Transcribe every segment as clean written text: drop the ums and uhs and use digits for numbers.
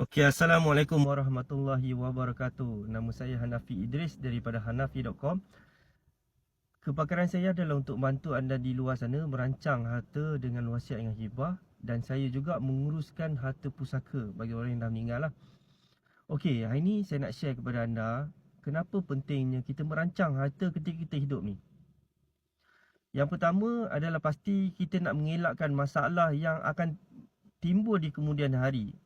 Okey, Assalamualaikum warahmatullahi wabarakatuh. Nama saya Hanafi Idris daripada hanafi.com. Kepakaran saya adalah untuk bantu anda di luar sana merancang harta dengan wasiat yang hibah, dan saya juga menguruskan harta pusaka bagi orang yang dah meninggal lah. Okey, hari ni saya nak share kepada anda kenapa pentingnya kita merancang harta ketika kita hidup ni. Yang pertama adalah pasti kita nak mengelakkan masalah yang akan timbul di kemudian hari.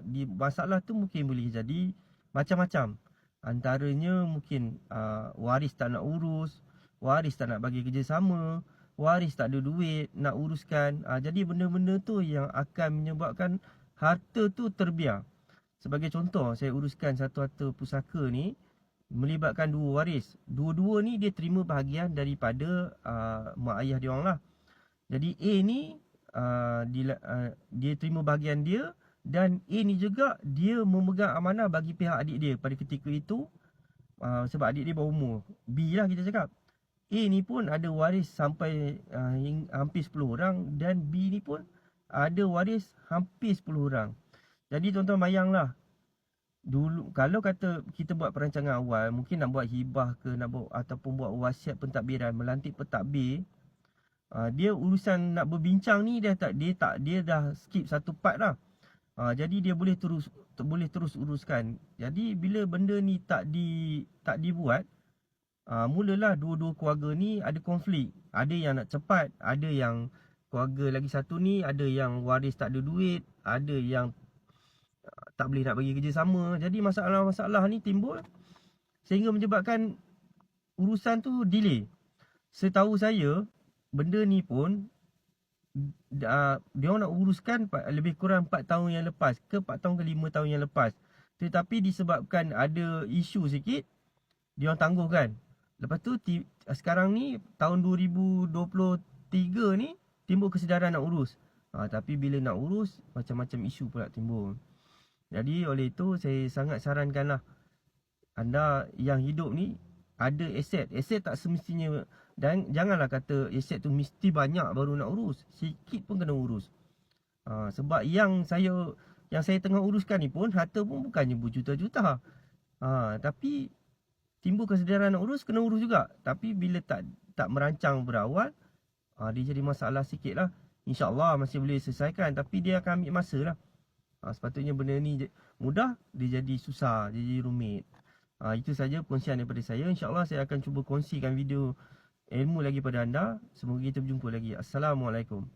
Di masalah tu mungkin boleh jadi macam-macam. Antaranya mungkin waris tak nak urus, waris tak nak bagi kerjasama, waris tak ada duit nak uruskan. Jadi benda-benda tu yang akan menyebabkan harta tu terbiar. Sebagai contoh, saya uruskan satu harta pusaka ni melibatkan dua waris. Dua-dua ni dia terima bahagian daripada mak ayah dia orang lah. Jadi A ni dia terima bahagian dia, dan A ni juga dia memegang amanah bagi pihak adik dia pada ketika itu, sebab adik dia berumur. B lah kita cakap. A ni pun ada waris sampai hampir 10 orang, dan B ni pun ada waris hampir 10 orang. Jadi tuan-tuan bayanglah, dulu kalau kata kita buat perancangan awal, mungkin nak buat hibah ke, nak buat ataupun buat wasiat pentadbiran, melantik pentadbir, dia urusan nak berbincang ni dia dah skip satu part lah. Jadi dia boleh terus uruskan. Jadi bila benda ni tak dibuat, mulalah dua-dua keluarga ni ada konflik. Ada yang nak cepat, ada yang keluarga lagi satu ni ada yang waris tak ada duit, ada yang tak boleh nak bagi kerjasama. Jadi masalah-masalah ni timbul sehingga menyebabkan urusan tu delay. Setahu saya, benda ni pun dia orang nak uruskan lebih kurang 4 tahun yang lepas ke 4 tahun ke 5 tahun yang lepas. Tetapi disebabkan ada isu sikit, dia orang tangguhkan. Lepas tu sekarang ni tahun 2023 ni timbul kesedaran nak urus. Tapi bila nak urus, macam-macam isu pula timbul. Jadi oleh itu saya sangat sarankanlah anda yang hidup ni ada aset. Aset tak semestinya, dan janganlah kata aset tu mesti banyak baru nak urus. Sikit pun kena urus. Sebab yang saya tengah uruskan ni pun, harta pun bukannya berjuta-juta. Tapi timbul kesedaran nak urus, kena urus juga. Tapi bila tak merancang berawal, dia jadi masalah sikit lah. InsyaAllah masih boleh selesaikan, tapi dia akan ambil masa lah. Sepatutnya benda ni mudah, dia jadi susah, dia jadi rumit. Itu saja kongsian daripada saya. InsyaAllah saya akan cuba kongsikan video ilmu lagi pada anda. Semoga kita berjumpa lagi. Assalamualaikum.